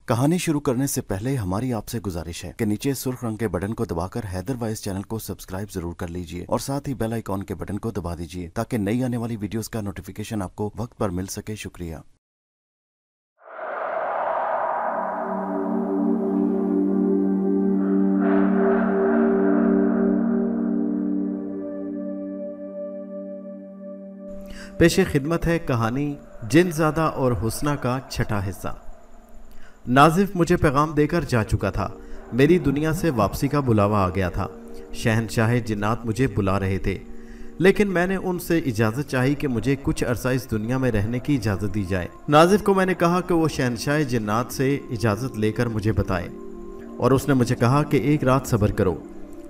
कहानी शुरू करने से पहले हमारी आपसे गुजारिश है कि नीचे सुर्ख रंग के बटन को दबाकर हैदर वाइस चैनल को सब्सक्राइब जरूर कर लीजिए और साथ ही बेल आइकॉन के बटन को दबा दीजिए ताकि नई आने वाली वीडियोस का नोटिफिकेशन आपको वक्त पर मिल सके। शुक्रिया। पेशे खिदमत है कहानी जिनज़ादा और हुस्ना का छठा हिस्सा। नाजिफ मुझे पैगाम देकर जा चुका था। मेरी दुनिया से वापसी का बुलावा आ गया था। शहनशाह जिन्नात मुझे बुला रहे थे, लेकिन मैंने उनसे इजाज़त चाही कि मुझे कुछ अरसा इस दुनिया में रहने की इजाज़त दी जाए। नाजिफ को मैंने कहा कि वो शहनशाह जिन्नात से इजाज़त लेकर मुझे बताए, और उसने मुझे कहा कि एक रात सब्र करो।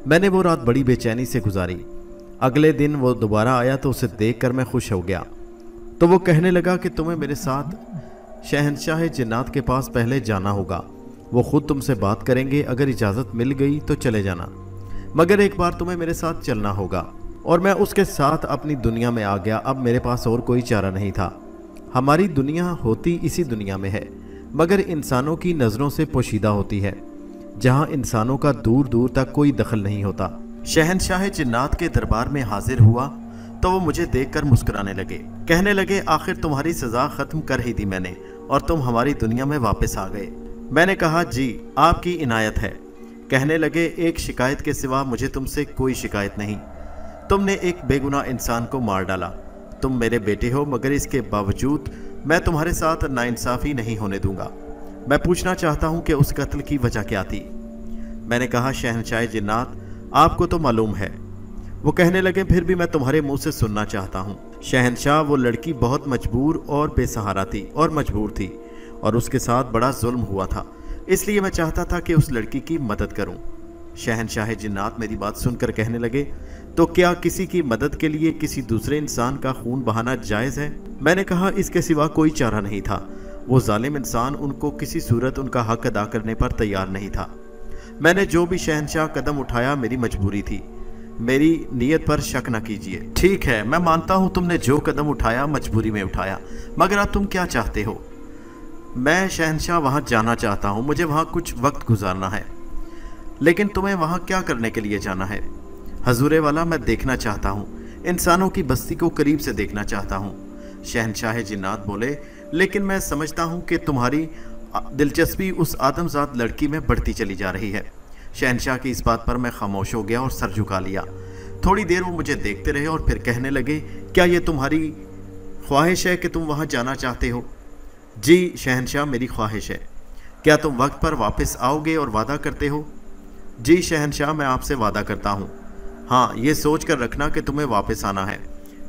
मैंने वो रात बड़ी बेचैनी से गुजारी। अगले दिन वो दोबारा आया तो उसे देखकर मैं खुश हो गया। तो वो कहने लगा कि तुम्हें मेरे साथ शहनशाह जिन्नात के पास पहले जाना होगा। वो खुद तुमसे बात करेंगे, अगर इजाज़त मिल गई तो चले जाना, मगर एक बार तुम्हें मेरे साथ चलना होगा। और मैं उसके साथ अपनी दुनिया में आ गया। अब मेरे पास और कोई चारा नहीं था। हमारी दुनिया होती इसी दुनिया में है, मगर इंसानों की नज़रों से पोशीदा होती है, जहाँ इंसानों का दूर दूर तक कोई दखल नहीं होता। शहनशाह जिन्नात के दरबार में हाजिर हुआ तो वो मुझे देखकर मुस्कुराने लगे। कहने लगे, आखिर तुम्हारी सज़ा ख़त्म कर ही दी मैंने और तुम हमारी दुनिया में वापस आ गए। मैंने कहा, जी आपकी इनायत है। कहने लगे, एक शिकायत के सिवा मुझे तुमसे कोई शिकायत नहीं। तुमने एक बेगुनाह इंसान को मार डाला। तुम मेरे बेटे हो, मगर इसके बावजूद मैं तुम्हारे साथ नाइंसाफ़ी नहीं होने दूंगा। मैं पूछना चाहता हूँ कि उस कत्ल की वजह क्या थी। मैंने कहा, शहनशाह जिन्नात आपको तो मालूम है। वो कहने लगे, फिर भी मैं तुम्हारे मुंह से सुनना चाहता हूँ। शहनशाह, वो लड़की बहुत मजबूर और बेसहारा थी और मजबूर थी, और उसके साथ बड़ा जुल्म हुआ था, इसलिए मैं चाहता था कि उस लड़की की मदद करूँ। शहनशाह जिन्नात मेरी बात सुनकर कहने लगे, तो क्या किसी की मदद के लिए किसी दूसरे इंसान का खून बहाना जायज़ है? मैंने कहा, इसके सिवा कोई चारा नहीं था। वो जालिम इंसान उनको किसी सूरत उनका हक अदा करने पर तैयार नहीं था। मैंने जो भी शहनशाह कदम उठाया मेरी मजबूरी थी। मेरी नीयत पर शक न कीजिए। ठीक है, मैं मानता हूँ तुमने जो कदम उठाया मजबूरी में उठाया, मगर अब तुम क्या चाहते हो? मैं शहनशाह वहाँ जाना चाहता हूँ, मुझे वहाँ कुछ वक्त गुजारना है। लेकिन तुम्हें वहाँ क्या करने के लिए जाना है? हजूरे वाला, मैं देखना चाहता हूँ, इंसानों की बस्ती को करीब से देखना चाहता हूँ। शहनशाह जिन्नात बोले, लेकिन मैं समझता हूँ कि तुम्हारी दिलचस्पी उस आदमजात लड़की में बढ़ती चली जा रही है। शहनशाह की इस बात पर मैं खामोश हो गया और सर झुका लिया। थोड़ी देर वो मुझे देखते रहे और फिर कहने लगे, क्या ये तुम्हारी ख्वाहिश है कि तुम वहाँ जाना चाहते हो? जी शहनशाह, मेरी ख्वाहिश है। क्या तुम वक्त पर वापस आओगे और वादा करते हो? जी शहनशाह, मैं आपसे वादा करता हूँ। हाँ, ये सोच कर रखना कि तुम्हें वापस आना है।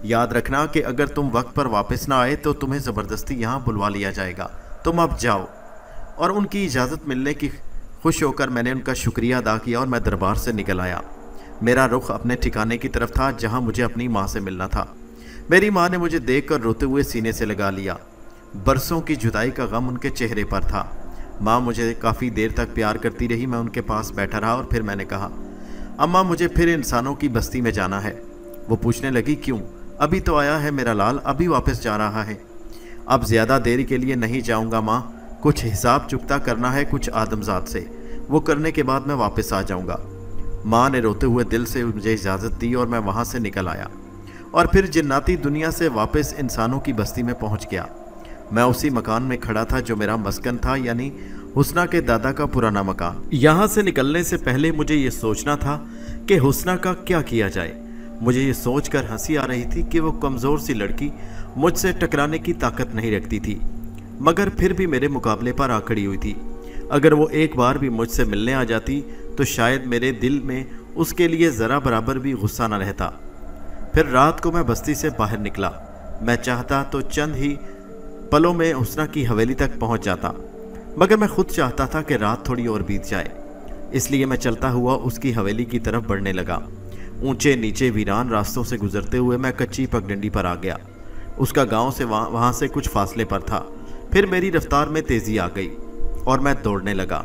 याद रखना कि अगर तुम वक्त पर वापस ना आए तो तुम्हें ज़बरदस्ती यहाँ बुलवा लिया जाएगा। तुम अब जाओ। और उनकी इजाज़त मिलने की खुश होकर मैंने उनका शुक्रिया अदा किया और मैं दरबार से निकल आया। मेरा रुख अपने ठिकाने की तरफ था, जहाँ मुझे अपनी माँ से मिलना था। मेरी माँ ने मुझे देखकर रोते हुए सीने से लगा लिया। बरसों की जुदाई का गम उनके चेहरे पर था। माँ मुझे काफ़ी देर तक प्यार करती रही। मैं उनके पास बैठा रहा और फिर मैंने कहा, अम्मा मुझे फिर इंसानों की बस्ती में जाना है। वो पूछने लगी, क्यों? अभी तो आया है मेरा लाल, अभी वापस जा रहा है। अब ज़्यादा देर के लिए नहीं जाऊँगा माँ, कुछ हिसाब चुकता करना है कुछ आदमजात से, वो करने के बाद मैं वापस आ जाऊंगा। माँ ने रोते हुए दिल से मुझे इजाज़त दी और मैं वहाँ से निकल आया और फिर जिन्नाती दुनिया से वापस इंसानों की बस्ती में पहुँच गया। मैं उसी मकान में खड़ा था जो मेरा मस्कन था, यानी हुस्ना के दादा का पुराना मकान। यहाँ से निकलने से पहले मुझे ये सोचना था कि हुस्ना का क्या किया जाए। मुझे ये सोच कर हंसी आ रही थी कि वो कमज़ोर सी लड़की मुझसे टकराने की ताकत नहीं रखती थी, मगर फिर भी मेरे मुकाबले पर आ खड़ी हुई थी। अगर वो एक बार भी मुझसे मिलने आ जाती तो शायद मेरे दिल में उसके लिए ज़रा बराबर भी गुस्सा न रहता। फिर रात को मैं बस्ती से बाहर निकला। मैं चाहता तो चंद ही पलों में हुस्ना की हवेली तक पहुंच जाता, मगर मैं खुद चाहता था कि रात थोड़ी और बीत जाए। इसलिए मैं चलता हुआ उसकी हवेली की तरफ बढ़ने लगा। ऊंचे नीचे वीरान रास्तों से गुजरते हुए मैं कच्ची पगडंडी पर आ गया। उसका गांव से वहाँ से कुछ फासले पर था। फिर मेरी रफ्तार में तेज़ी आ गई और मैं दौड़ने लगा।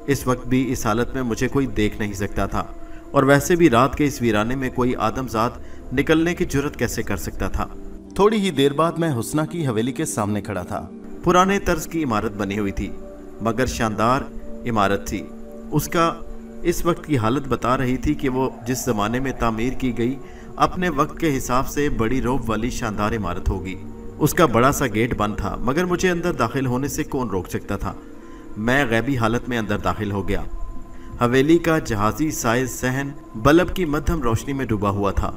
इस वक्त भी इस हालत में मुझे कोई देख नहीं सकता था, और वैसे भी रात के इस वीराने में कोई आदमजात निकलने की जुर्रत कैसे कर सकता था। थोड़ी ही देर बाद मैं हुस्ना की हवेली के सामने खड़ा था। पुराने तर्ज की इमारत बनी हुई थी। मगर शानदार इमारत थी। उसका इस वक्त की हालत बता रही थी कि वो जिस ज़माने में तामीर की गई अपने वक्त के हिसाब से बड़ी रौब वाली शानदार इमारत होगी। उसका बड़ा सा गेट बंद था, मगर मुझे अंदर दाखिल होने से कौन रोक सकता था। मैं गैबी हालत में अंदर दाखिल हो गया। हवेली का जहाजी साइज सहन बल्ब की मध्यम रोशनी में डूबा हुआ था।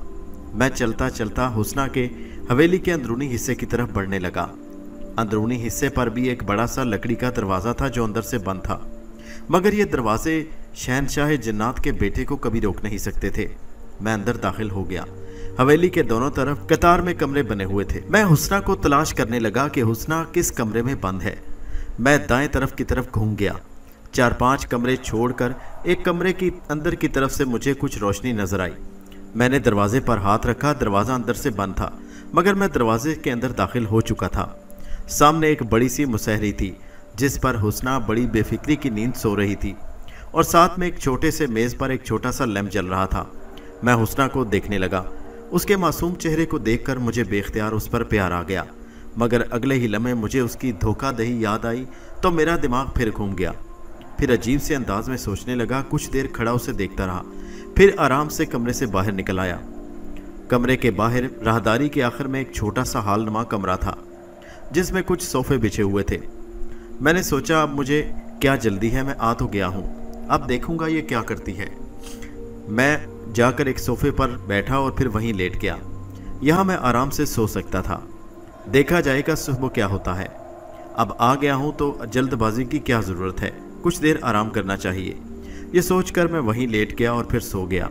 मैं चलता चलता हुस्ना के हवेली के अंदरूनी हिस्से की तरफ बढ़ने लगा। अंदरूनी हिस्से पर भी एक बड़ा सा लकड़ी का दरवाज़ा था जो अंदर से बंद था, मगर ये दरवाजे शहनशाह जिन्नात के बेटे को कभी रोक नहीं सकते थे। मैं अंदर दाखिल हो गया। हवेली के दोनों तरफ कतार में कमरे बने हुए थे। मैं हुस्ना को तलाश करने लगा कि हुस्ना किस कमरे में बंद है। मैं दाएं तरफ की तरफ घूम गया। 4-5 कमरे छोड़कर एक कमरे की अंदर की तरफ से मुझे कुछ रोशनी नजर आई। मैंने दरवाजे पर हाथ रखा। दरवाज़ा अंदर से बंद था, मगर मैं दरवाजे के अंदर दाखिल हो चुका था। सामने एक बड़ी सी मुसहरी थी जिस पर हुस्ना बड़ी बेफिक्री की नींद सो रही थी, और साथ में एक छोटे से मेज़ पर एक छोटा सा लैंप जल रहा था। मैं हुस्ना को देखने लगा। उसके मासूम चेहरे को देखकर मुझे बेख्तियार उस पर प्यार आ गया, मगर अगले ही लम्हे मुझे उसकी धोखादही याद आई तो मेरा दिमाग फिर घूम गया। फिर अजीब से अंदाज में सोचने लगा। कुछ देर खड़ा उसे देखता रहा, फिर आराम से कमरे से बाहर निकल आया। कमरे के बाहर राहदारी के आखिर में एक छोटा सा हालनुमा कमरा था जिसमें कुछ सोफे बिछे हुए थे। मैंने सोचा अब मुझे क्या जल्दी है, मैं आ तो गया हूँ, अब देखूंगा ये क्या करती है। मैं जाकर एक सोफे पर बैठा और फिर वहीं लेट गया। यहाँ मैं आराम से सो सकता था। देखा जाएगा सुबह क्या होता है। अब आ गया हूँ तो जल्दबाजी की क्या ज़रूरत है, कुछ देर आराम करना चाहिए। ये सोचकर मैं वहीं लेट गया और फिर सो गया।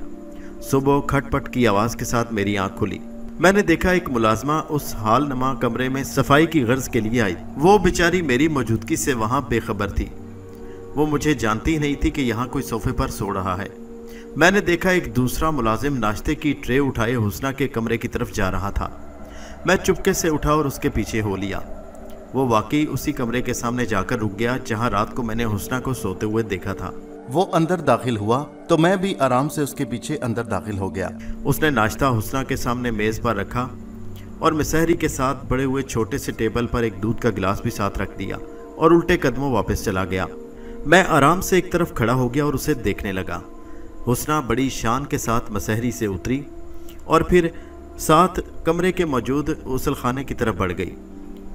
सुबह खटपट की आवाज़ के साथ मेरी आंख खुली। मैंने देखा एक मुलाजमा उस हालनुमा कमरे में सफाई की गर्ज के लिए आई। वो बेचारी मेरी मौजूदगी से वहाँ बेखबर थी। वो मुझे जानती ही नहीं थी कि यहाँ कोई सोफे पर सो रहा है। मैंने देखा एक दूसरा मुलाजिम नाश्ते की ट्रे उठाए हुस्ना के कमरे की तरफ जा रहा था। मैं चुपके से उठा और उसके पीछे हो लिया। वो वाकई उसी कमरे के सामने जाकर रुक गया जहाँ रात को मैंने हुस्ना को सोते हुए देखा था। वो अंदर दाखिल हुआ तो मैं भी आराम से उसके पीछे अंदर दाखिल हो गया। उसने नाश्ता हुस्ना के सामने मेज़ पर रखा और मिसहरी के साथ बड़े हुए छोटे से टेबल पर एक दूध का गिलास भी साथ रख दिया और उल्टे कदमों वापस चला गया। मैं आराम से एक तरफ खड़ा हो गया और उसे देखने लगा। हुस्ना बड़ी शान के साथ मिसहरी से उतरी और फिर साथ कमरे के मौजूद गुस्लखाने की तरफ बढ़ गई।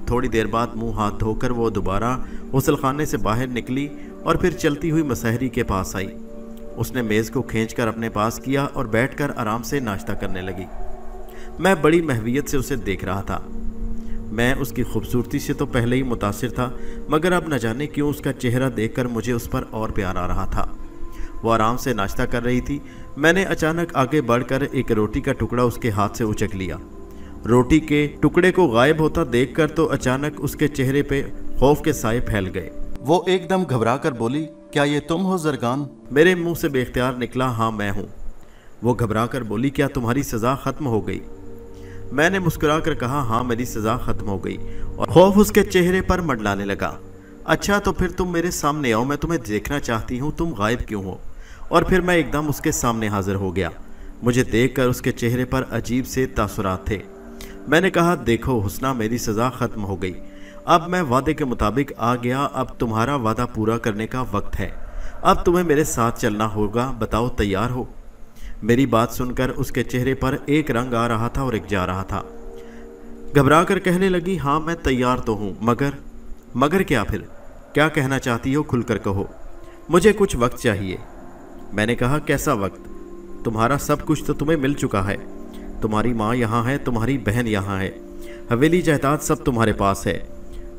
थोड़ी देर बाद मुंह हाथ धोकर वो दोबारा गुस्लखाने से बाहर निकली और फिर चलती हुई मिसहरी के पास आई। उसने मेज़ को खींचकर अपने पास किया और बैठकर आराम से नाश्ता करने लगी। मैं बड़ी महवियत से उसे देख रहा था। मैं उसकी खूबसूरती से तो पहले ही मुतासिर था, मगर अब न जाने क्यों उसका चेहरा देखकर मुझे उस पर और प्यार आ रहा था। वो आराम से नाश्ता कर रही थी। मैंने अचानक आगे बढ़कर एक रोटी का टुकड़ा उसके हाथ से उचक लिया। रोटी के टुकड़े को गायब होता देखकर तो अचानक उसके चेहरे पे खौफ के साए फैल गए। वो एकदम घबरा कर बोली, क्या ये तुम हो जरगान? मेरे मुंह से बेख्तियार निकला, हाँ मैं हूँ। वो घबरा कर बोली, क्या तुम्हारी सज़ा ख़त्म हो गई? मैंने मुस्कुरा कर कहा, हाँ मेरी सज़ा ख़त्म हो गई, और खौफ उसके चेहरे पर मंडलाने लगा। अच्छा तो फिर तुम मेरे सामने आओ, मैं तुम्हें देखना चाहती हूँ, तुम गायब क्यों हो? और फिर मैं एकदम उसके सामने हाजिर हो गया। मुझे देखकर उसके चेहरे पर अजीब से तासुरात थे। मैंने कहा, देखो हुस्ना, मेरी सज़ा ख़त्म हो गई। अब मैं वादे के मुताबिक आ गया। अब तुम्हारा वादा पूरा करने का वक्त है। अब तुम्हें मेरे साथ चलना होगा। बताओ तैयार हो? मेरी बात सुनकर उसके चेहरे पर एक रंग आ रहा था और एक जा रहा था। घबरा कर कहने लगी, हाँ मैं तैयार तो हूँ, मगर क्या? फिर क्या कहना चाहती हो? खुलकर कहो। मुझे कुछ वक्त चाहिए। मैंने कहा, कैसा वक्त? तुम्हारा सब कुछ तो तुम्हें मिल चुका है। तुम्हारी माँ यहाँ है, तुम्हारी बहन यहाँ है, हवेली जायदाद सब तुम्हारे पास है।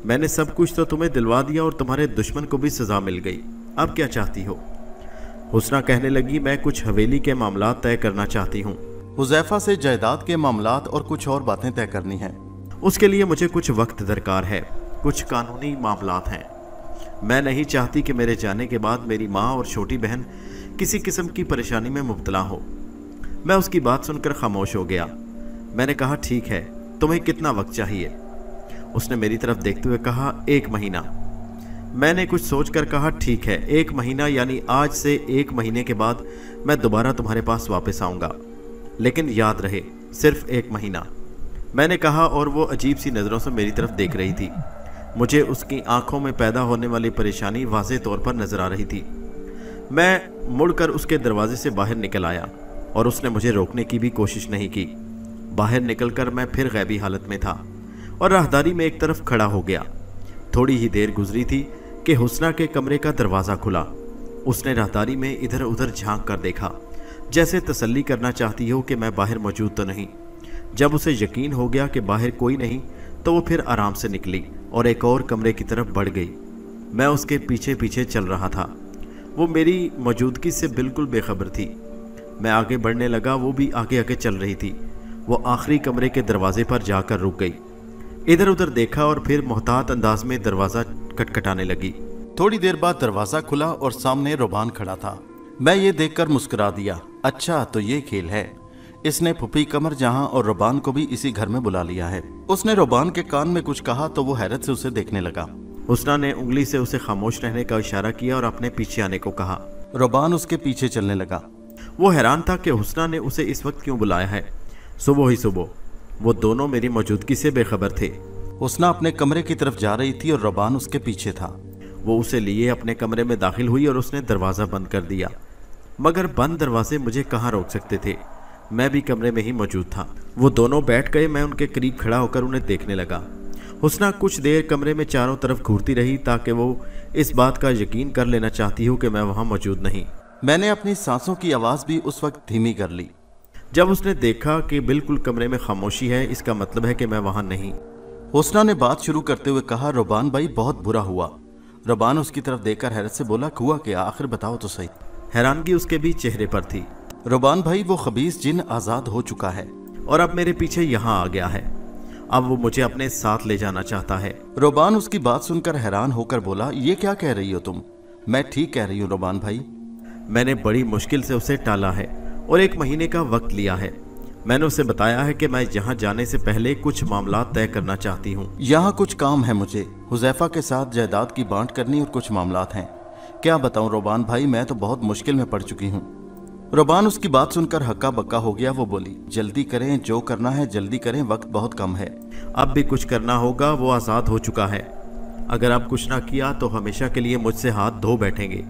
मैंने सब कुछ तो तुम्हें दिलवा दिया और तुम्हारे दुश्मन को भी सज़ा मिल गई। अब क्या चाहती हो? हुस्ना कहने लगी, मैं कुछ हवेली के मामलात तय करना चाहती हूँ। हुज़ैफा से जायदाद के मामलात और कुछ और बातें तय करनी हैं। उसके लिए मुझे कुछ वक्त दरकार है, कुछ कानूनी मामलात हैं। मैं नहीं चाहती कि मेरे जाने के बाद मेरी माँ और छोटी बहन किसी किस्म की परेशानी में मुब्तला हो। मैं उसकी बात सुनकर खामोश हो गया। मैंने कहा, ठीक है, तुम्हें कितना वक्त चाहिए? उसने मेरी तरफ देखते हुए कहा, 1 महीना। मैंने कुछ सोचकर कहा, ठीक है, 1 महीना, यानी आज से 1 महीने के बाद मैं दोबारा तुम्हारे पास वापस आऊँगा, लेकिन याद रहे सिर्फ 1 महीना। मैंने कहा और वो अजीब सी नज़रों से मेरी तरफ देख रही थी। मुझे उसकी आंखों में पैदा होने वाली परेशानी वाज़ेह तौर पर नजर आ रही थी। मैं मुड़कर उसके दरवाजे से बाहर निकल आया और उसने मुझे रोकने की भी कोशिश नहीं की। बाहर निकलकर मैं फिर गैबी हालत में था और राहदारी में एक तरफ खड़ा हो गया। थोड़ी ही देर गुजरी थी कि हुस्ना के कमरे का दरवाज़ा खुला। उसने राहदारी में इधर उधर झांक कर देखा, जैसे तसल्ली करना चाहती हो कि मैं बाहर मौजूद तो नहीं। जब उसे यकीन हो गया कि बाहर कोई नहीं तो वो फिर आराम से निकली और एक और कमरे की तरफ बढ़ गई। मैं उसके पीछे पीछे चल रहा था। वो मेरी मौजूदगी से बिल्कुल बेखबर थी। मैं आगे बढ़ने लगा, वो भी आगे आगे चल रही थी। वो आखिरी कमरे के दरवाजे पर जाकर रुक गई। इधर उधर देखा और फिर मोहतात अंदाज में दरवाज़ा खटखटाने लगी। थोड़ी देर बाद दरवाज़ा खुला और सामने रुबान खड़ा था। मैं ये देखकर मुस्कुरा दिया। अच्छा, तो ये खेल है। इसने फुफी कमर जहां और रुबान को भी इसी घर में बुला लिया है। उसने रुबान के कान में कुछ कहा तो वो हैरत से उसे देखने लगा। हुस्ना ने उंगली से उसे खामोश रहने का इशारा किया और अपने पीछे आने को कहा। रुबान उसके पीछे चलने लगा। वो हैरान था कि हुस्ना ने उसे इस वक्त क्यों बुलाया है। सुबह ही सुबह वो दोनों मेरी मौजूदगी से बेखबर थे। हुस्ना अपने कमरे की तरफ जा रही थी और रुबान उसके पीछे था। वो उसे लिए अपने कमरे में दाखिल हुई और उसने दरवाज़ा बंद कर दिया। मगर बंद दरवाजे मुझे कहाँ रोक सकते थे। मैं भी कमरे में ही मौजूद था। वो दोनों बैठ गए। मैं उनके करीब खड़ा होकर उन्हें देखने लगा। हुस्ना कुछ देर कमरे में चारों तरफ घूरती रही ताकि वो इस बात का यकीन कर लेना चाहती हो कि मैं वहाँ मौजूद नहीं। मैंने अपनी सांसों की आवाज़ भी उस वक्त धीमी कर ली। जब उसने देखा कि बिल्कुल कमरे में खामोशी है, इसका मतलब है कि मैं वहाँ नहीं। हुस्ना ने बात शुरू करते हुए कहा, रुबान भाई बहुत बुरा हुआ। रुबान उसकी तरफ देखकर हैरत से बोला, हुआ क्या, आखिर बताओ तो सही। हैरानगी उसके भी चेहरे पर थी। रुबान भाई, वो खबीस जिन आज़ाद हो चुका है और अब मेरे पीछे यहाँ आ गया है। अब वो मुझे अपने साथ ले जाना चाहता है। रुबान उसकी बात सुनकर हैरान होकर बोला, ये क्या कह रही हो तुम? मैं ठीक कह रही हूँ रुबान भाई। मैंने बड़ी मुश्किल से उसे टाला है और 1 महीने का वक्त लिया है। मैंने उसे बताया है कि मैं यहाँ जाने से पहले कुछ मामला तय करना चाहती हूँ। यहाँ कुछ काम है मुझे। हुज़ैफा के साथ जायदाद की बांट करनी और कुछ मामलात हैं। क्या बताऊँ रुबान भाई, मैं तो बहुत मुश्किल में पड़ चुकी हूँ। रुबान उसकी बात सुनकर हक्का बक्का हो गया। वो बोली, जल्दी करें, जो करना है जल्दी करें, वक्त बहुत कम है। अब भी कुछ करना होगा। वो आज़ाद हो चुका है। अगर अब कुछ ना किया तो हमेशा के लिए मुझसे हाथ धो बैठेंगे।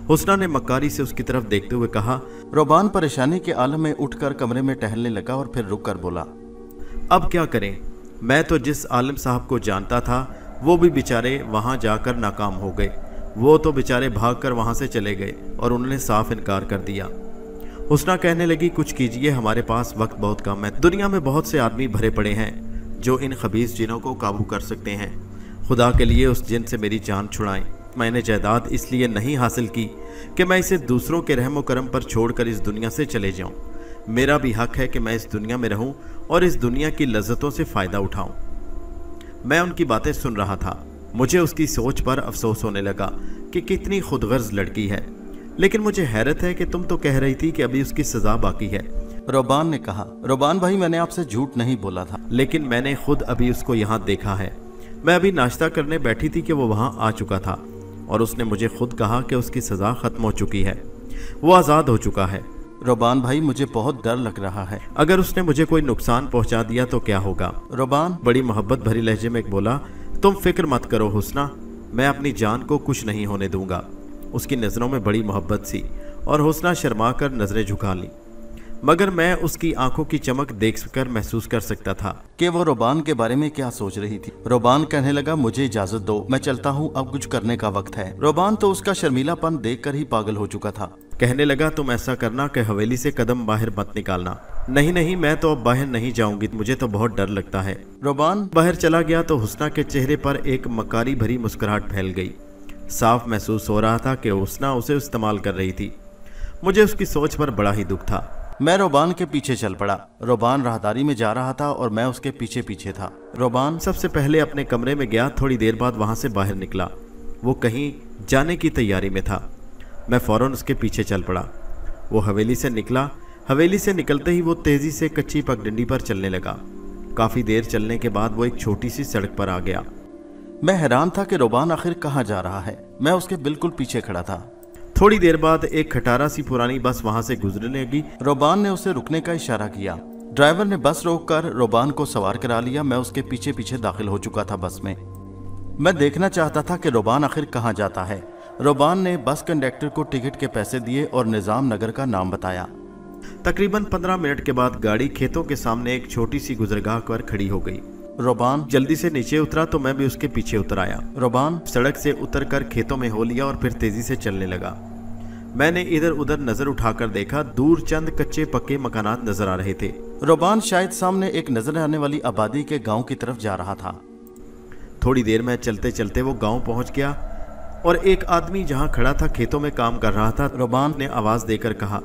हुस्ना ने मक्कारी से उसकी तरफ देखते हुए कहा। रुबान परेशानी के आलम में उठकर कमरे में टहलने लगा और फिर रुक कर बोला, अब क्या करें? मैं तो जिस आलिम साहब को जानता था वो भी बेचारे वहाँ जाकर नाकाम हो गए। वो तो बेचारे भागकर वहाँ से चले गए और उन्होंने साफ इनकार कर दिया। हुस्ना कहने लगी, कुछ कीजिए, हमारे पास वक्त बहुत कम है। दुनिया में बहुत से आदमी भरे पड़े हैं जो इन खबीस जिनों को काबू कर सकते हैं। खुदा के लिए उस जिन से मेरी जान छुड़ाएं। मैंने जायदाद इसलिए नहीं हासिल की कि मैं इसे दूसरों के रहमो करम पर छोड़कर इस दुनिया से चले जाऊं। मेरा भी हक है कि मैं इस दुनिया में रहूं और इस दुनिया की लज्जतों से फ़ायदा उठाऊं। मैं उनकी बातें सुन रहा था। मुझे उसकी सोच पर अफसोस होने लगा कि कितनी खुदगर्ज लड़की है। लेकिन मुझे हैरत है कि तुम तो कह रही थी कि अभी उसकी सज़ा बाकी है। रुबान ने कहा, रुबान भाई, मैंने आपसे झूठ नहीं बोला था। लेकिन मैंने खुद अभी उसको यहाँ देखा है। मैं अभी नाश्ता करने बैठी थी कि वो वहाँ आ चुका था और उसने मुझे खुद कहा कि उसकी सज़ा ख़त्म हो चुकी है, वो आज़ाद हो चुका है। रुबान भाई, मुझे बहुत डर लग रहा है। अगर उसने मुझे कोई नुकसान पहुंचा दिया तो क्या होगा? रुबान बड़ी मोहब्बत भरी लहजे में बोला, तुम फिक्र मत करो हुस्ना, मैं अपनी जान को कुछ नहीं होने दूंगा। उसकी नज़रों में बड़ी मोहब्बत सी और हुस्ना शर्मा कर नज़रें झुका ली, मगर मैं उसकी आंखों की चमक देख कर महसूस कर सकता था कि वो रुबान के बारे में क्या सोच रही थी। रुबान कहने लगा, मुझे इजाजत दो, मैं चलता हूँ, अब कुछ करने का वक्त है। रुबान तो उसका शर्मीलापन देखकर ही पागल हो चुका था। कहने लगा, तुम ऐसा करना कि हवेली से कदम बाहर मत निकालना। नहीं नहीं, मैं तो अब बाहर नहीं जाऊंगी, मुझे तो बहुत डर लगता है। रुबान बाहर चला गया तो हुस्ना के चेहरे पर एक मकारी भरी मुस्कुराहट फैल गई। साफ महसूस हो रहा था कि हुस्ना उसे इस्तेमाल कर रही थी। मुझे उसकी सोच पर बड़ा ही दुख था। मैं रुबान के पीछे चल पड़ा। रुबान राहदारी में जा रहा था और मैं उसके पीछे पीछे था। रुबान सबसे पहले अपने कमरे में गया। थोड़ी देर बाद वहां से बाहर निकला। वो कहीं जाने की तैयारी में था। मैं फौरन उसके पीछे चल पड़ा। वो हवेली से निकला। हवेली से निकलते ही वो तेजी से कच्ची पगडंडी पर चलने लगा। काफी देर चलने के बाद वो एक छोटी सी सड़क पर आ गया। मैं हैरान था कि रुबान आखिर कहाँ जा रहा है। मैं उसके बिल्कुल पीछे खड़ा था। थोड़ी देर बाद एक खटारा सी पुरानी बस वहां से गुजरने लगी। रुबान ने उसे रुकने का इशारा किया। ड्राइवर ने बस रोककर रुबान को सवार करा लिया। मैं उसके पीछे पीछे दाखिल हो चुका था बस में। मैं देखना चाहता था कि रोबान आखिर कहाँ जाता है। रोबान ने बस कंडक्टर को टिकट के पैसे दिए और निजाम नगर का नाम बताया। तकरीबन 15 मिनट के बाद गाड़ी खेतों के सामने एक छोटी सी गुजरगाह पर खड़ी हो गई। रोबान जल्दी से नीचे उतरा तो मैं भी उसके पीछे उतर आया। रोबान सड़क से उतरकर खेतों में हो लिया और फिर तेजी से चलने लगा। मैंने इधर उधर नजर उठाकर देखा, दूर चंद कच्चे पक्के मकानात नजर आ रहे थे। रोबान शायद सामने एक नजर आने वाली आबादी के गांव की तरफ जा रहा था। थोड़ी देर में चलते चलते वो गांव पहुंच गया और एक आदमी जहां खड़ा था खेतों में काम कर रहा था। रोबान ने आवाज देकर कहा,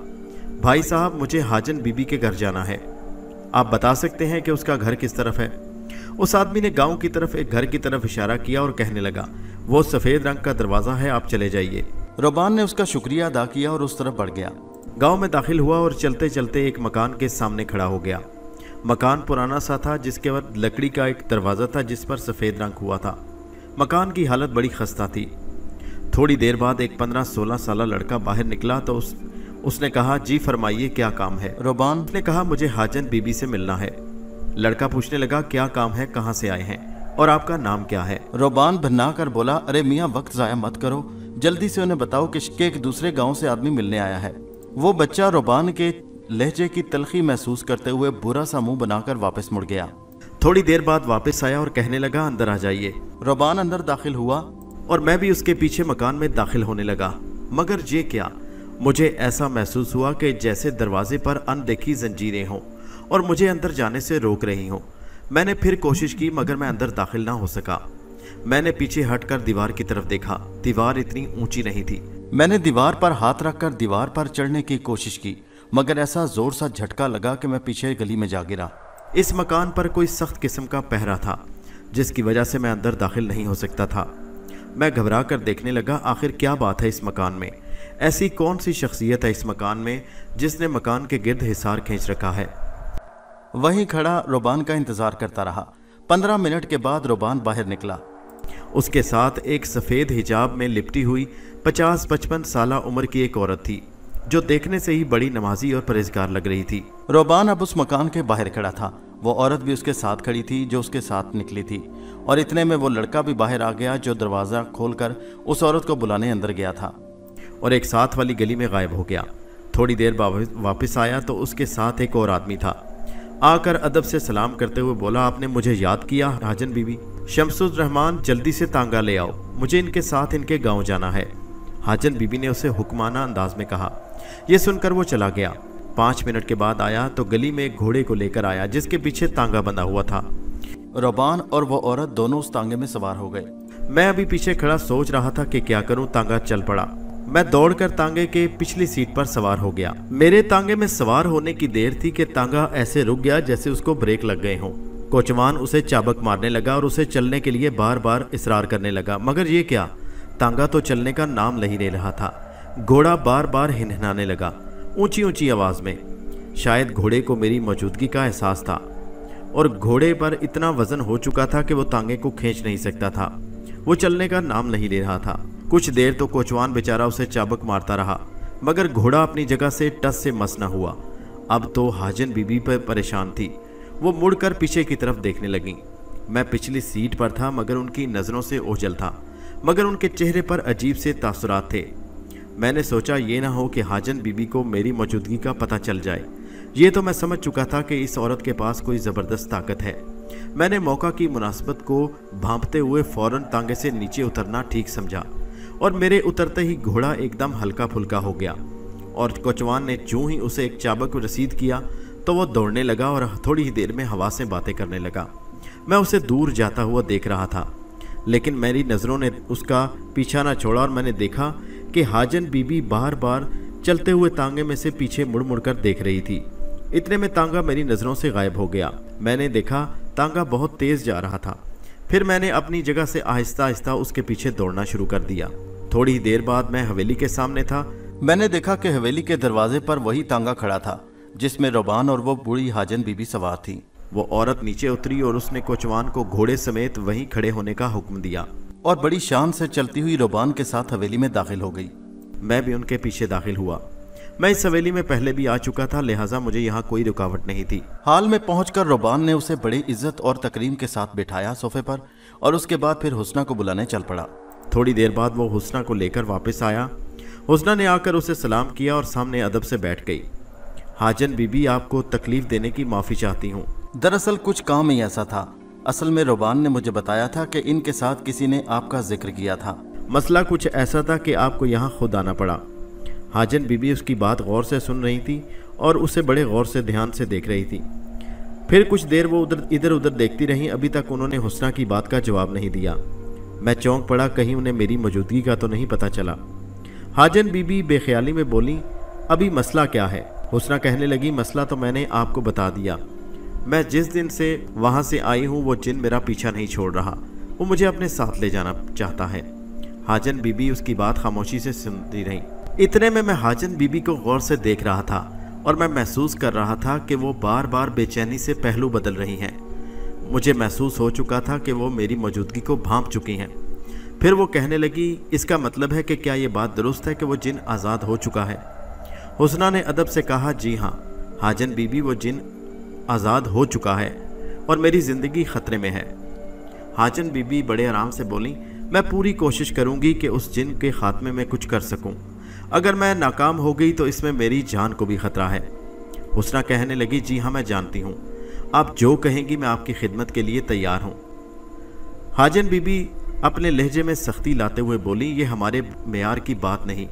भाई साहब, मुझे हाजन बीबी के घर जाना है, आप बता सकते हैं कि उसका घर किस तरफ है? उस आदमी ने गांव की तरफ एक घर की तरफ इशारा किया और कहने लगा, वो सफेद रंग का दरवाजा है, आप चले जाइए। रोबान ने उसका शुक्रिया अदा किया और उस तरफ बढ़ गया। गांव में दाखिल हुआ और चलते चलते एक मकान के सामने खड़ा हो गया। मकान पुराना सा था जिसके बाद लकड़ी का एक दरवाज़ा था जिस पर सफ़ेद रंग हुआ था। मकान की हालत बड़ी खस्ता थी। थोड़ी देर बाद एक 15-16 साल लड़का बाहर निकला तो उसने कहा, जी फरमाइए, क्या काम है? रोबान ने कहा, मुझे हाजन बीबी से मिलना है। लड़का पूछने लगा, क्या काम है, कहाँ से आए हैं और आपका नाम क्या है? रोबान भन्ना कर बोला, अरे मियाँ, वक्त ज़ाया मत करो, जल्दी से उन्हें बताओ कि एक दूसरे गांव से आदमी मिलने आया है। वो बच्चा रोबान के लहजे की तलखी महसूस करते हुए बुरा सा मुंह बनाकर वापस मुड़ गया। थोड़ी देर बाद वापस आया और कहने लगा, अंदर आ जाइए। रोबान अंदर दाखिल हुआ और मैं भी उसके पीछे मकान में दाखिल होने लगा। मगर ये क्या, मुझे ऐसा महसूस हुआ कि जैसे दरवाजे पर अनदेखी जंजीरें हों और मुझे अंदर जाने से रोक रही हों। मैंने फिर कोशिश की मगर मैं अंदर दाखिल ना हो सका। मैंने पीछे हटकर दीवार की तरफ देखा। दीवार इतनी ऊंची नहीं थी। मैंने दीवार पर हाथ रखकर दीवार पर चढ़ने की कोशिश की मगर ऐसा जोर सा झटका लगा कि मैं पीछे गली में जा गिरा। इस मकान पर कोई सख्त किस्म का पहरा था जिसकी वजह से मैं अंदर दाखिल नहीं हो सकता था। मैं घबरा कर देखने लगा, आखिर क्या बात है इस मकान में? ऐसी कौन सी शख्सियत है इस मकान में जिसने मकान के गिर्द हिसार खींच रखा है? वहीं खड़ा रोबान का इंतजार करता रहा। 15 मिनट के बाद रोबान बाहर निकला। उसके साथ एक सफ़ेद हिजाब में लिपटी हुई 50-55 साल उम्र की एक औरत थी जो देखने से ही बड़ी नमाजी और परहेजगार लग रही थी। रोबान अब उस मकान के बाहर खड़ा था। वो औरत भी उसके साथ खड़ी थी जो उसके साथ निकली थी और इतने में वो लड़का भी बाहर आ गया जो दरवाज़ा खोलकर उस औरत को बुलाने अंदर गया था और एक साथ वाली गली में गायब हो गया। थोड़ी देर वापस आया तो उसके साथ एक और आदमी था। आकर अदब से सलाम करते हुए बोला, आपने मुझे याद किया हाजन बीबी? शमसुर रहमान, जल्दी से तांगा ले आओ, मुझे इनके साथ इनके गांव जाना है। हाजन बीबी ने उसे हुक्माना अंदाज में कहा। यह सुनकर वो चला गया। 5 मिनट के बाद आया तो गली में एक घोड़े को लेकर आया जिसके पीछे तांगा बंधा हुआ था। रोबान और वो औरत दोनों उस तांगे में सवार हो गए। मैं अभी पीछे खड़ा सोच रहा था कि क्या करूं। तांगा चल पड़ा। मैं दौड़कर तांगे के पिछली सीट पर सवार हो गया। मेरे तांगे में सवार होने की देर थी कि तांगा ऐसे रुक गया जैसे उसको ब्रेक लग गए हों। कोचवान उसे चाबक मारने लगा और उसे चलने के लिए बार बार इसरार करने लगा, मगर ये क्या, तांगा तो चलने का नाम नहीं ले रहा था। घोड़ा बार बार हिनहिनाने लगा ऊंची ऊंची आवाज में। शायद घोड़े को मेरी मौजूदगी का एहसास था और घोड़े पर इतना वजन हो चुका था कि वो तांगे को खींच नहीं सकता था। वो चलने का नाम नहीं ले रहा था। कुछ देर तो कोचवान बेचारा उसे चाबक मारता रहा मगर घोड़ा अपनी जगह से टस से मस न हुआ। अब तो हाजन बीबी पर परेशान थी। वो मुड़कर पीछे की तरफ देखने लगी। मैं पिछली सीट पर था मगर उनकी नज़रों से ओझल था, मगर उनके चेहरे पर अजीब से तासुरात थे। मैंने सोचा ये ना हो कि हाजन बीबी को मेरी मौजूदगी का पता चल जाए। ये तो मैं समझ चुका था कि इस औरत के पास कोई ज़बरदस्त ताकत है। मैंने मौका की मुनासबत को भांपते हुए फ़ौरन तांगे से नीचे उतरना ठीक समझा और मेरे उतरते ही घोड़ा एकदम हल्का फुल्का हो गया और कोचवान ने जूं ही उसे एक चाबक रसीद किया तो वो दौड़ने लगा और थोड़ी ही देर में हवा से बातें करने लगा। मैं उसे दूर जाता हुआ देख रहा था लेकिन मेरी नज़रों ने उसका पीछा न छोड़ा और मैंने देखा कि हाजन बीबी बार बार चलते हुए तांगे में से पीछे मुड़ मुड़ कर देख रही थी। इतने में तांगा मेरी नज़रों से गायब हो गया। मैंने देखा तांगा बहुत तेज़ जा रहा था। फिर मैंने अपनी जगह से आहिस्ता आहिस्ता उसके पीछे दौड़ना शुरू कर दिया। थोड़ी ही देर बाद मैं हवेली के सामने था। मैंने देखा कि हवेली के दरवाजे पर वही तांगा खड़ा था जिसमें रोबान और वो बूढ़ी हाजन बीबी सवार थी। वो औरत नीचे उतरी और उसने कोचवान को घोड़े समेत वहीं खड़े होने का हुक्म दिया और बड़ी शान से चलती हुई रोबान के साथ हवेली में दाखिल हो गई। मैं भी उनके पीछे दाखिल हुआ। मैं इस हवेली में पहले भी आ चुका था, लिहाजा मुझे यहाँ कोई रुकावट नहीं थी। हाल में पहुंचकर रुबान ने उसे बड़ी इज्जत और तकरीम के साथ बिठाया सोफे पर और उसके बाद फिर हुस्ना को बुलाने चल पड़ा। थोड़ी देर बाद वो हुस्ना को लेकर वापस आया। हुस्ना ने आकर उसे सलाम किया और सामने अदब से बैठ गई। हाजन बीबी, आपको तकलीफ देने की माफ़ी चाहती हूँ। दरअसल कुछ काम ही ऐसा था। असल में रुबान ने मुझे बताया था कि इनके साथ किसी ने आपका जिक्र किया था। मसला कुछ ऐसा था कि आपको यहाँ खुद आना पड़ा। हाजन बीबी उसकी बात गौर से सुन रही थी और उसे बड़े गौर से ध्यान से देख रही थी। फिर कुछ देर वो इधर उधर देखती रहीं। अभी तक उन्होंने हुस्ना की बात का जवाब नहीं दिया। मैं चौंक पड़ा, कहीं उन्हें मेरी मौजूदगी का तो नहीं पता चला। हाजन बीबी बेख्याली में बोली, अभी मसला क्या है? हुस्ना कहने लगी, मसला तो मैंने आपको बता दिया। मैं जिस दिन से वहाँ से आई हूँ वो जिन मेरा पीछा नहीं छोड़ रहा, वो मुझे अपने साथ ले जाना चाहता है। हाजन बीबी उसकी बात खामोशी से सुनती रही। इतने में मैं हाजन बीबी को गौर से देख रहा था और मैं महसूस कर रहा था कि वो बार बार बेचैनी से पहलू बदल रही हैं। मुझे महसूस हो चुका था कि वो मेरी मौजूदगी को भांप चुकी हैं। फिर वो कहने लगी, इसका मतलब है कि क्या ये बात दुरुस्त है कि वो जिन आज़ाद हो चुका है? हुस्ना ने अदब से कहा, जी हाँ हाजन बीबी, वो जिन आज़ाद हो चुका है और मेरी ज़िंदगी ख़तरे में है। हाजन बीबी बड़े आराम से बोली, मैं पूरी कोशिश करूँगी कि उस जिन के ख़ात्मे में कुछ कर सकूँ। अगर मैं नाकाम हो गई तो इसमें मेरी जान को भी ख़तरा है। हुस्ना कहने लगी, जी हाँ मैं जानती हूँ, आप जो कहेंगी मैं आपकी खिदमत के लिए तैयार हूँ। हाजन बीबी अपने लहजे में सख्ती लाते हुए बोली, ये हमारे मेयार की बात नहीं,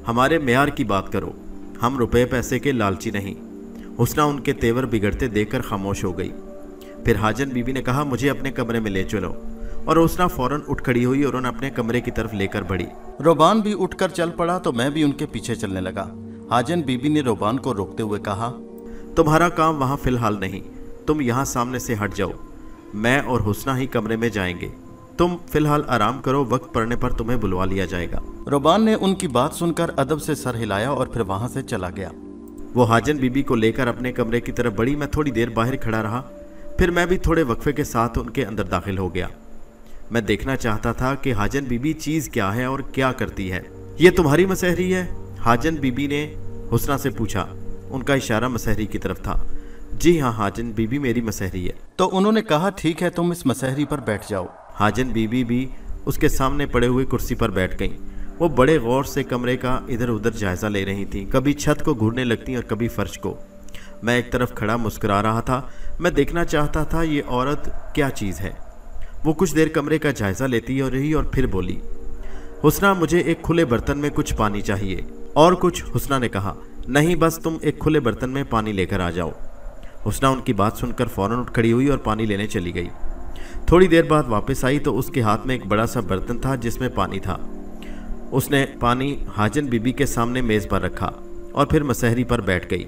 हमारे मेयार की बात करो। हम रुपए पैसे के लालची नहीं। हुस्ना उनके तेवर बिगड़ते देखकर खामोश हो गई। फिर हाजन बीबी ने कहा, मुझे अपने कमरे में ले चलो, और हुस्ना फौरन उठ खड़ी हुई और उन्हें अपने कमरे की तरफ लेकर बढ़ी। रुबान भी उठकर चल पड़ा तो मैं भी उनके पीछे चलने लगा। हाजन बीबी ने रुबान को रोकते हुए कहा, तुम्हारा काम वहाँ फिलहाल नहीं, तुम यहाँ सामने से हट जाओ। मैं और हुस्ना ही कमरे में जाएंगे, तुम फिलहाल आराम करो, वक्त पड़ने पर तुम्हें बुलवा लिया जाएगा। रुबान ने उनकी बात सुनकर अदब से सर हिलाया और फिर वहां से चला गया। वो हाजन बीबी को लेकर अपने कमरे की तरफ बढ़ी। मैं थोड़ी देर बाहर खड़ा रहा, फिर मैं भी थोड़े वक्फे के साथ उनके अंदर दाखिल हो गया। मैं देखना चाहता था कि हाजन बीबी चीज़ क्या है और क्या करती है। ये तुम्हारी मसहरी है? हाजन बीबी ने हुस्ना से पूछा। उनका इशारा मसहरी की तरफ था। जी हाँ हाजन बीबी, मेरी मसहरी है। तो उन्होंने कहा, ठीक है तुम इस मसहरी पर बैठ जाओ। हाजन बीबी भी उसके सामने पड़े हुए कुर्सी पर बैठ गईं। वो बड़े गौर से कमरे का इधर उधर जायज़ा ले रही थीं, कभी छत को घूरने लगती और कभी फर्श को। मैं एक तरफ खड़ा मुस्कुरा रहा था। मैं देखना चाहता था ये औरत क्या चीज़ है। वो कुछ देर कमरे का जायज़ा लेती रही और फिर बोली, हुस्ना मुझे एक खुले बर्तन में कुछ पानी चाहिए। और कुछ? हुस्ना ने कहा। नहीं, बस तुम एक खुले बर्तन में पानी लेकर आ जाओ। हुस्ना उनकी बात सुनकर फ़ौरन उठ खड़ी हुई और पानी लेने चली गई। थोड़ी देर बाद वापस आई तो उसके हाथ में एक बड़ा सा बर्तन था जिसमें पानी था। उसने पानी हाजन बीबी के सामने मेज़ पर रखा और फिर मसहरी पर बैठ गई।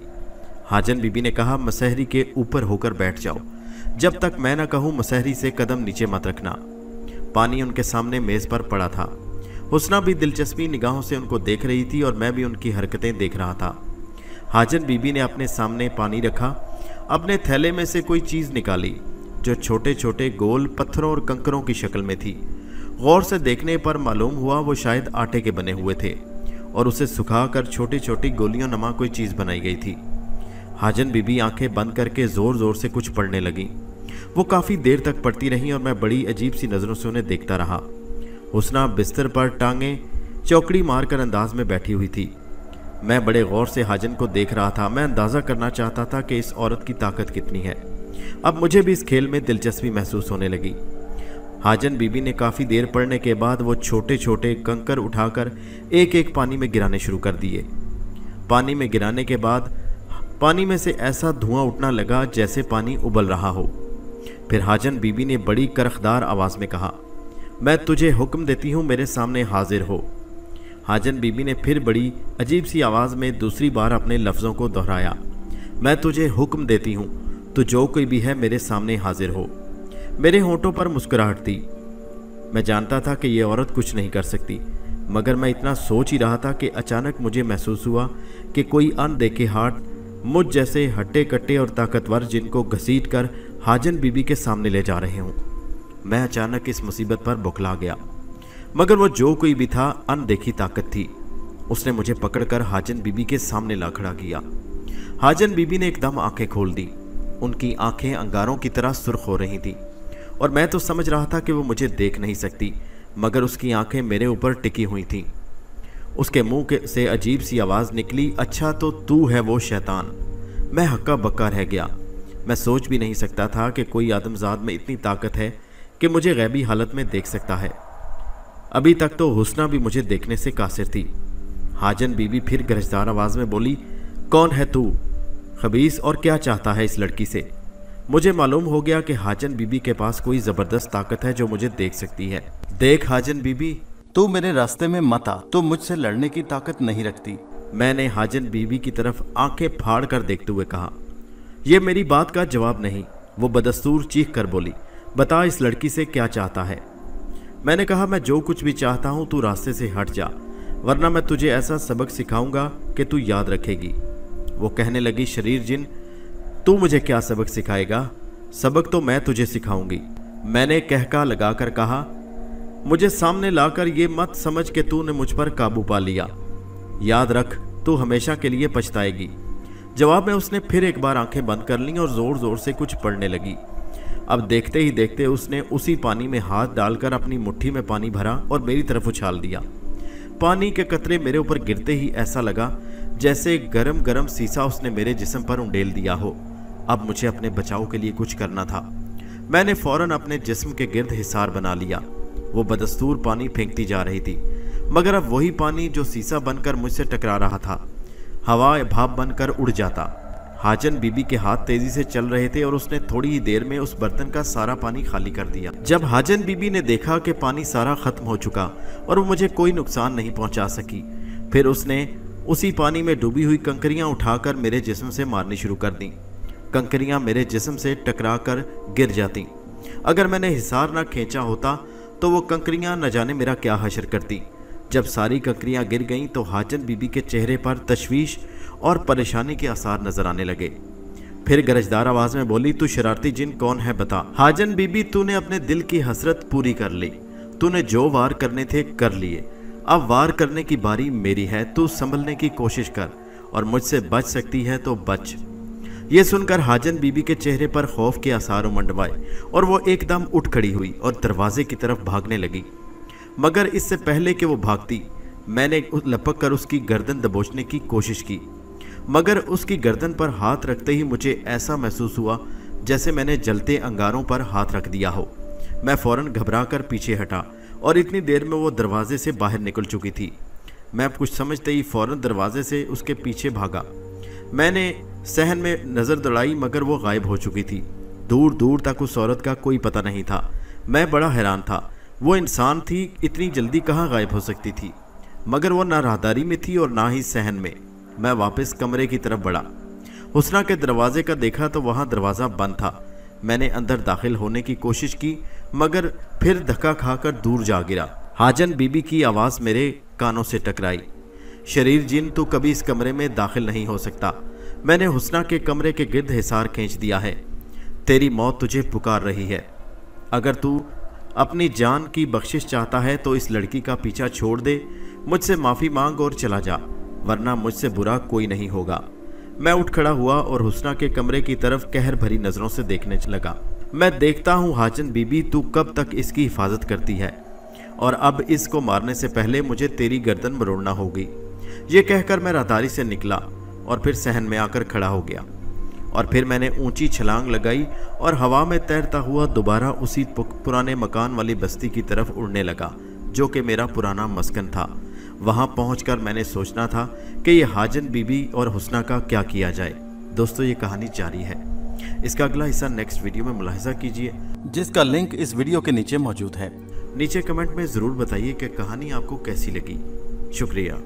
हाजन बीबी ने कहा, मसहरी के ऊपर होकर बैठ जाओ, जब तक मैं न कहूँ मसहरी से कदम नीचे मत रखना। पानी उनके सामने मेज़ पर पड़ा था। हुस्ना भी दिलचस्पी निगाहों से उनको देख रही थी और मैं भी उनकी हरकतें देख रहा था। हाजन बीबी ने अपने सामने पानी रखा, अपने थैले में से कोई चीज़ निकाली जो छोटे छोटे गोल पत्थरों और कंकरों की शक्ल में थी। गौर से देखने पर मालूम हुआ वो शायद आटे के बने हुए थे और उसे सुखाकर छोटी छोटी गोलियों नमा कोई चीज़ बनाई गई थी। हाजन बीबी आंखें बंद करके ज़ोर ज़ोर से कुछ पढ़ने लगी। वो काफ़ी देर तक पढ़ती रहीं और मैं बड़ी अजीब सी नज़रों से उन्हें देखता रहा। हुस्ना बिस्तर पर टांगें चौकड़ी मारकर अंदाज में बैठी हुई थी। मैं बड़े गौर से हाजन को देख रहा था। मैं अंदाज़ा करना चाहता था कि इस औरत की ताकत कितनी है। अब मुझे भी इस खेल में दिलचस्पी महसूस होने लगी। हाजन बीबी ने काफ़ी देर पढ़ने के बाद वो छोटे छोटे कंकर उठाकर एक एक पानी में गिराने शुरू कर दिए। पानी में गिराने के बाद पानी में से ऐसा धुआं उठना लगा जैसे पानी उबल रहा हो। फिर हाजन बीबी ने बड़ी करखदार आवाज़ में कहा, मैं तुझे हुक्म देती हूँ, मेरे सामने हाजिर हो। हाजन बीबी ने फिर बड़ी अजीब सी आवाज़ में दूसरी बार अपने लफ्ज़ों को दोहराया, मैं तुझे हुक्म देती हूँ, तो जो कोई भी है मेरे सामने हाजिर हो। मेरे होंठों पर मुस्कुराहट थी। मैं जानता था कि यह औरत कुछ नहीं कर सकती, मगर मैं इतना सोच ही रहा था कि अचानक मुझे महसूस हुआ कि कोई अनदेखे हाथ मुझ जैसे हट्टे कट्टे और ताकतवर जिनको घसीट कर हाजन बीबी के सामने ले जा रहे हों। मैं अचानक इस मुसीबत पर बौखला गया, मगर वो जो कोई भी था अनदेखी ताकत थी। उसने मुझे पकड़कर हाजन बीबी के सामने ला खड़ा किया। हाजन बीबी ने एकदम आंखें खोल दी। उनकी आंखें अंगारों की तरह सुर्ख हो रही थी और मैं तो समझ रहा था कि वो मुझे देख नहीं सकती, मगर उसकी आंखें मेरे ऊपर टिकी हुई थीं। उसके मुंह से अजीब सी आवाज़ निकली, अच्छा तो तू है वो शैतान। मैं हक्का बक्का रह गया। मैं सोच भी नहीं सकता था कि कोई आदमजाद में इतनी ताकत है कि मुझे गैबी हालत में देख सकता है। अभी तक तो हुस्ना भी मुझे देखने से कासिर थी। हाजन बीबी फिर गरजदार आवाज़ में बोली, कौन है तू खबीस और क्या चाहता है इस लड़की से? मुझे मालूम हो गया कि हाजन बीबी के पास कोई ज़बरदस्त ताकत है जो मुझे देख सकती है। देख हाजन बीबी, तू मेरे रास्ते में मत आ, तू मुझसे लड़ने की ताकत नहीं रखती। मैंने हाजन बीबी की तरफ आंखें फाड़ कर देखते हुए कहा। यह मेरी बात का जवाब नहीं। वो बदस्तूर चीख कर बोली, बता इस लड़की से क्या चाहता है? मैंने कहा, मैं जो कुछ भी चाहता हूँ तू रास्ते से हट जा, वरना मैं तुझे ऐसा सबक सिखाऊंगा कि तू याद रखेगी। वो कहने लगी, शरीर जिन, तू मुझे क्या सबक सिखाएगा? सबक तो मैं तुझे सिखाऊंगी। मैंने कहका लगाकर कहा, मुझे सामने लाकर ये मत समझ कि तूने मुझ पर काबू पा लिया। याद रख, तू हमेशा के लिए पछताएगी। जवाब में उसने फिर एक बार आंखें बंद कर लीं और ज़ोर ज़ोर से कुछ पढ़ने लगी। अब देखते ही देखते उसने उसी पानी में हाथ डालकर अपनी मुट्ठी में पानी भरा और मेरी तरफ उछाल दिया। पानी के कतरे मेरे ऊपर गिरते ही ऐसा लगा जैसे गरम गरम सीसा उसने मेरे जिस्म पर उंडेल दिया हो। अब मुझे अपने बचाव के लिए कुछ करना था। मैंने फौरन अपने जिस्म के गिर्द हिसार बना लिया। वो बदस्तूर पानी फेंकती जा रही थी, मगर अब वही पानी जो सीसा बनकर मुझसे टकरा रहा था, हवा भाप बनकर उड़ जाता। हाजन बीबी के हाथ तेजी से चल रहे थे और उसने थोड़ी ही देर में उस बर्तन का सारा पानी खाली कर दिया। जब हाजन बीबी ने देखा कि पानी सारा खत्म हो चुका और वो मुझे कोई नुकसान नहीं पहुंचा सकी, फिर उसने उसी पानी में डूबी हुई कंकरियां उठाकर मेरे जिस्म से मारनी शुरू कर दी। कंकरियां मेरे जिस्म से टकरा कर गिर जाती। अगर मैंने हिसार ना खींचा होता तो वो कंकरियां न जाने मेरा क्या हशर करती। जब सारी कंकरियां गिर गईं तो हाजन बीबी के चेहरे पर तशवीश और परेशानी के आसार नजर आने लगे। फिर गरजदार आवाज में बोली, तू शरारती जिन कौन है बता। हाजन बीबी, तूने अपने दिल की हसरत पूरी कर ली। तूने जो वार करने थे कर लिए। अब वार करने की बारी मेरी है। तू संभलने की कोशिश कर और मुझसे बच सकती है तो बच। ये सुनकर हाजन बीबी के चेहरे पर खौफ के आसार उमंडवाए और वो एकदम उठ खड़ी हुई और दरवाजे की तरफ भागने लगी। मगर इससे पहले कि वो भागती, मैंने लपक कर उसकी गर्दन दबोचने की कोशिश की, मगर उसकी गर्दन पर हाथ रखते ही मुझे ऐसा महसूस हुआ जैसे मैंने जलते अंगारों पर हाथ रख दिया हो। मैं फौरन घबराकर पीछे हटा और इतनी देर में वो दरवाजे से बाहर निकल चुकी थी। मैं कुछ समझते ही फौरन दरवाजे से उसके पीछे भागा। मैंने सहन में नज़र दौड़ाई, मगर वो गायब हो चुकी थी। दूर दूर तक उस औरत का कोई पता नहीं था। मैं बड़ा हैरान था। वो इंसान थी, इतनी जल्दी कहाँ गायब हो सकती थी? मगर वो ना राहदारी में थी और ना ही सहन में। मैं वापस कमरे की तरफ बढ़ा। हुस्ना के दरवाजे का देखा तो वहाँ दरवाज़ा बंद था। मैंने अंदर दाखिल होने की कोशिश की, मगर फिर धक्का खाकर दूर जा गिरा। हाजन बीबी की आवाज़ मेरे कानों से टकराई, शरीर जिन, तू कभी इस कमरे में दाखिल नहीं हो सकता। मैंने हुस्ना के कमरे के गिर्द हिसार खींच दिया है। तेरी मौत तुझे पुकार रही है। अगर तू अपनी जान की बख्शिश चाहता है तो इस लड़की का पीछा छोड़ दे, मुझसे माफ़ी मांग और चला जा, वरना मुझसे बुरा कोई नहीं होगा। मैं उठ खड़ा हुआ और हुस्ना के कमरे की तरफ कहर भरी नज़रों से देखने लगा। मैं देखता हूँ हाजन बीबी, तू कब तक इसकी हिफाजत करती है, और अब इसको मारने से पहले मुझे तेरी गर्दन मरोड़ना होगी। ये कहकर मैं राहदारी से निकला और फिर सहन में आकर खड़ा हो गया, और फिर मैंने ऊंची छलांग लगाई और हवा में तैरता हुआ दोबारा उसी पुराने मकान वाली बस्ती की तरफ उड़ने लगा जो कि मेरा पुराना मस्कन था। वहां पहुंचकर मैंने सोचना था कि ये हाजन बीबी और हुस्ना का क्या किया जाए। दोस्तों, ये कहानी जारी है। इसका अगला हिस्सा नेक्स्ट वीडियो में मुलाहिजा कीजिए, जिसका लिंक इस वीडियो के नीचे मौजूद है। नीचे कमेंट में ज़रूर बताइए कि कहानी आपको कैसी लगी। शुक्रिया।